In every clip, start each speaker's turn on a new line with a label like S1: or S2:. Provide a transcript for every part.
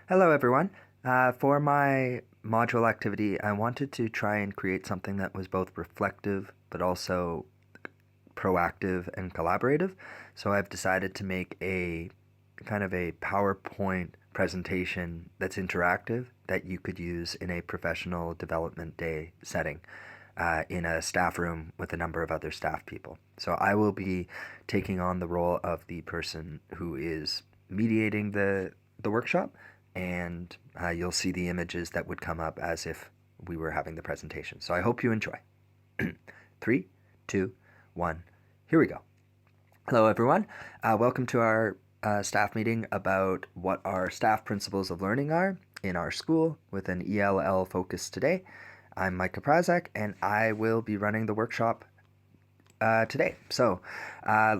S1: Hello, everyone. For my module activity, I wanted to try and create something that was both reflective but also proactive and collaborative. So I've decided to make a kind of a PowerPoint presentation that's interactive that you could use in a professional development day setting. In a staff room with a number of other staff people. So I will be taking on the role of the person who is mediating the workshop, and you'll see the images that would come up as if we were having the presentation. So I hope you enjoy. 3, 2, 1, here we go. Hello, everyone. Welcome to our staff meeting about what our staff principles of learning are in our school with an ELL focus today. I'm Mike Kaprazak, and I will be running the workshop today. So,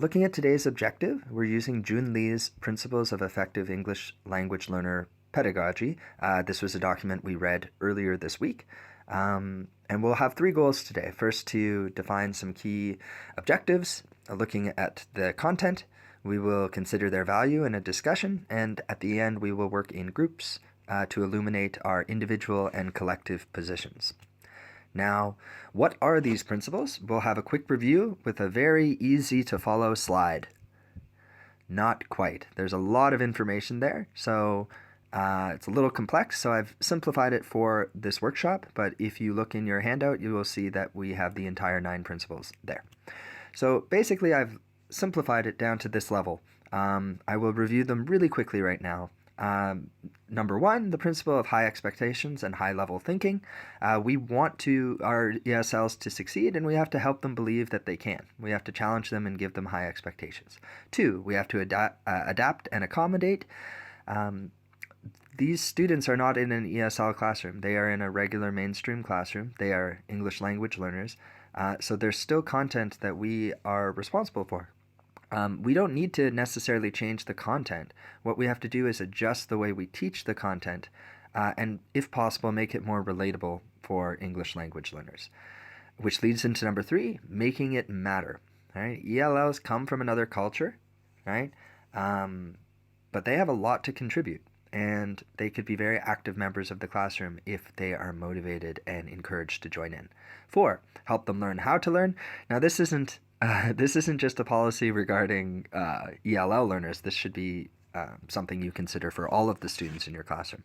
S1: looking at today's objective, we're using Jun Lee's Principles of Effective English Language Learner Pedagogy. This was a document we read earlier this week. And we'll have 3 goals today. First, to define some key objectives, looking at the content. We will consider their value in a discussion, and at the end, we will work in groups to illuminate our individual and collective positions. Now, what are these principles? We'll have a quick review with a very easy to follow slide. Not quite. There's a lot of information there, so it's a little complex, so I've simplified it for this workshop, but if you look in your handout, you will see that we have the entire 9 principles there. So basically, I've simplified it down to this level. I will review them really quickly right now. Number 1, the principle of high expectations and high-level thinking. We want our ESLs to succeed, and we have to help them believe that they can. We have to challenge them and give them high expectations. 2, we have to adapt and accommodate. These students are not in an ESL classroom. They are in a regular mainstream classroom. They are English language learners. So there's still content that we are responsible for. We don't need to necessarily change the content. What we have to do is adjust the way we teach the content and, if possible, make it more relatable for English language learners. Which leads into number 3, making it matter. Right? ELLs come from another culture, right? But they have a lot to contribute, and they could be very active members of the classroom if they are motivated and encouraged to join in. 4, help them learn how to learn. Now, this isn't just a policy regarding ELL learners. This should be something you consider for all of the students in your classroom.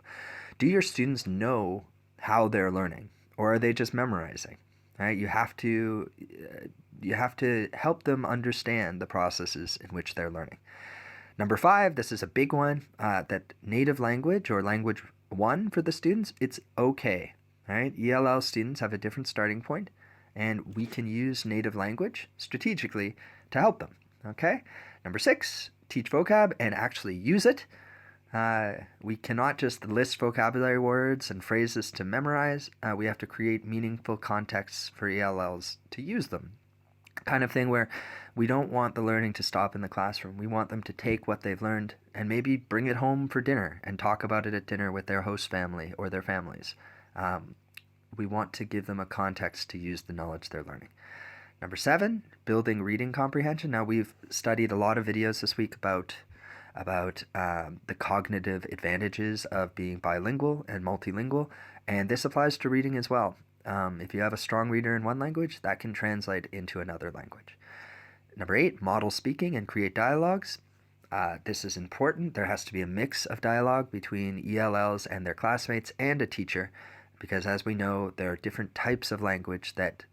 S1: Do your students know how they're learning, or are they just memorizing? Right? You have to help them understand the processes in which they're learning. Number 5, this is a big one, that native language or language 1 for the students, it's okay. Right? ELL students have a different starting point, and we can use native language strategically to help them. Okay? Number 6, teach vocab and actually use it. We cannot just list vocabulary words and phrases to memorize. We have to create meaningful contexts for ELLs to use them. Kind of thing where we don't want the learning to stop in the classroom. We want them to take what they've learned and maybe bring it home for dinner and talk about it at dinner with their host family or their families. We want to give them a context to use the knowledge they're learning. Number 7, building reading comprehension. Now, we've studied a lot of videos this week about the cognitive advantages of being bilingual and multilingual, and this applies to reading as well. If you have a strong reader in one language, that can translate into another language. Number 8, model speaking and create dialogues. This is important. There has to be a mix of dialogue between ELLs and their classmates and a teacher, because as we know, there are different types of language that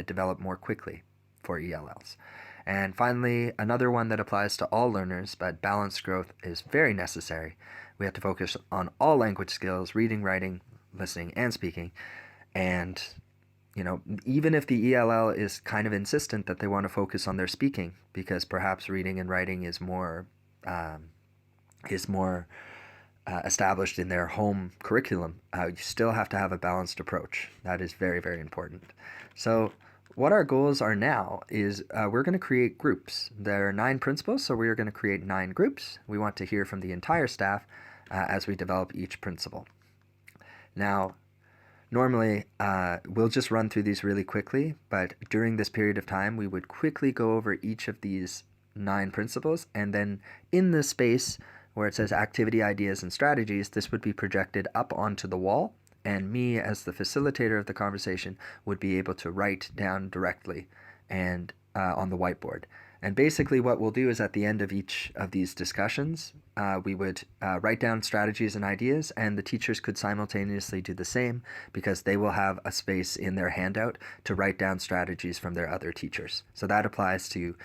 S1: develop more quickly for ELLs. And finally, another one that applies to all learners, but balanced growth is very necessary. We have to focus on all language skills, reading, writing, listening, and speaking. And, even if the ELL is kind of insistent that they want to focus on their speaking, because perhaps reading and writing is more established in their home curriculum, you still have to have a balanced approach. That is very, very important. So what our goals are now is we're going to create groups. There are 9 principles, so we're going to create 9 groups. We want to hear from the entire staff as we develop each principle. Now, normally, we'll just run through these really quickly, but during this period of time, we would quickly go over each of these 9 principles, and then in the space where it says activity ideas and strategies, this would be projected up onto the wall, and me as the facilitator of the conversation would be able to write down directly and on the whiteboard. And basically what we'll do is at the end of each of these discussions, we would write down strategies and ideas, and the teachers could simultaneously do the same because they will have a space in their handout to write down strategies from their other teachers. So that applies to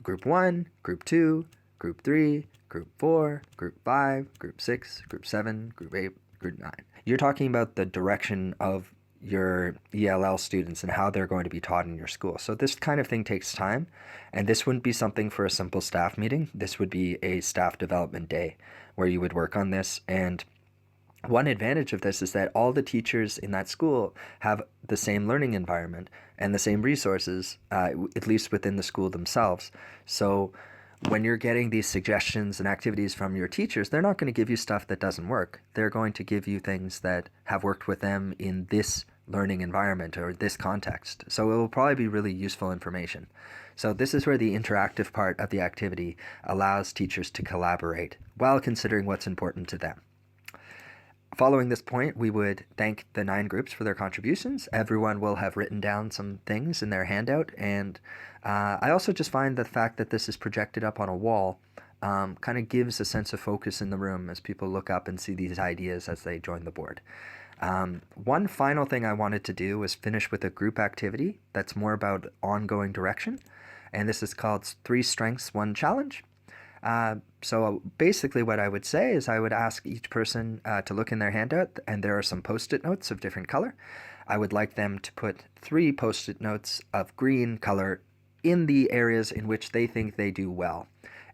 S1: Group 1, Group 2, Group 3, Group 4, Group 5, Group 6, Group 7, Group 8, Group 9. You're talking about the direction of your ELL students and how they're going to be taught in your school. So this kind of thing takes time, and this wouldn't be something for a simple staff meeting. This would be a staff development day where you would work on this. And one advantage of this is that all the teachers in that school have the same learning environment and the same resources, at least within the school themselves. So when you're getting these suggestions and activities from your teachers, they're not going to give you stuff that doesn't work. They're going to give you things that have worked with them in this learning environment or this context. So it will probably be really useful information. So this is where the interactive part of the activity allows teachers to collaborate while considering what's important to them. Following this point, we would thank the 9 groups for their contributions. Everyone will have written down some things in their handout, and I also just find the fact that this is projected up on a wall kind of gives a sense of focus in the room as people look up and see these ideas as they join the board. One final thing I wanted to do was finish with a group activity that's more about ongoing direction, and this is called 3 Strengths, 1 Challenge. So basically what I would say is I would ask each person to look in their handout, and there are some post-it notes of different color. I would like them to put 3 post-it notes of green color in the areas in which they think they do well,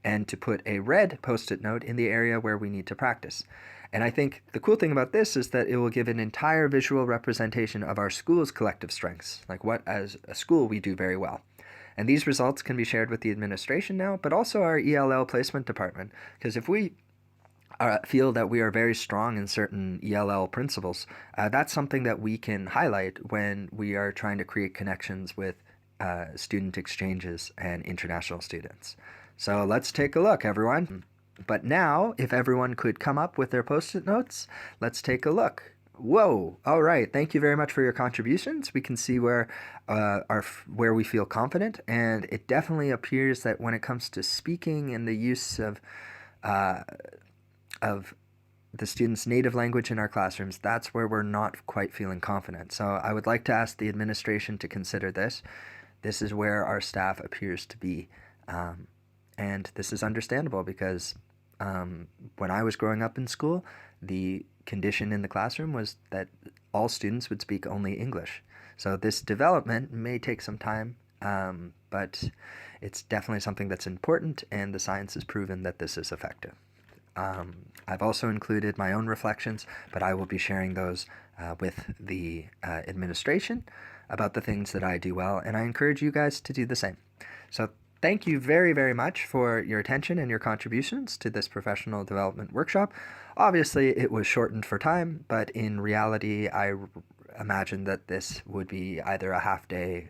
S1: and to put a red post-it note in the area where we need to practice. And I think the cool thing about this is that it will give an entire visual representation of our school's collective strengths, like what as a school we do very well. And these results can be shared with the administration now, but also our ELL placement department, because if we feel that we are very strong in certain ELL principles, that's something that we can highlight when we are trying to create connections with student exchanges and international students. So let's take a look, everyone. But now, if everyone could come up with their post-it notes, let's take a look. Whoa! All right. Thank you very much for your contributions. We can see where we feel confident, and it definitely appears that when it comes to speaking and the use of the students' native language in our classrooms, that's where we're not quite feeling confident. So I would like to ask the administration to consider this. This is where our staff appears to be, and this is understandable because when I was growing up in school, the condition in the classroom was that all students would speak only English. So this development may take some time, but it's definitely something that's important, and the science has proven that this is effective. I've also included my own reflections, but I will be sharing those with the administration about the things that I do well, and I encourage you guys to do the same. So thank you very, very much for your attention and your contributions to this professional development workshop. Obviously, it was shortened for time, but in reality, I imagine that this would be either a half-day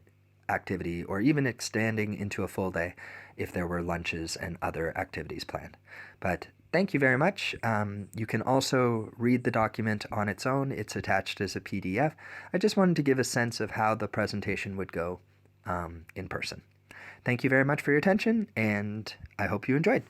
S1: activity or even extending into a full day if there were lunches and other activities planned. But thank you very much. You can also read the document on its own. It's attached as a PDF. I just wanted to give a sense of how the presentation would go in person. Thank you very much for your attention, and I hope you enjoyed.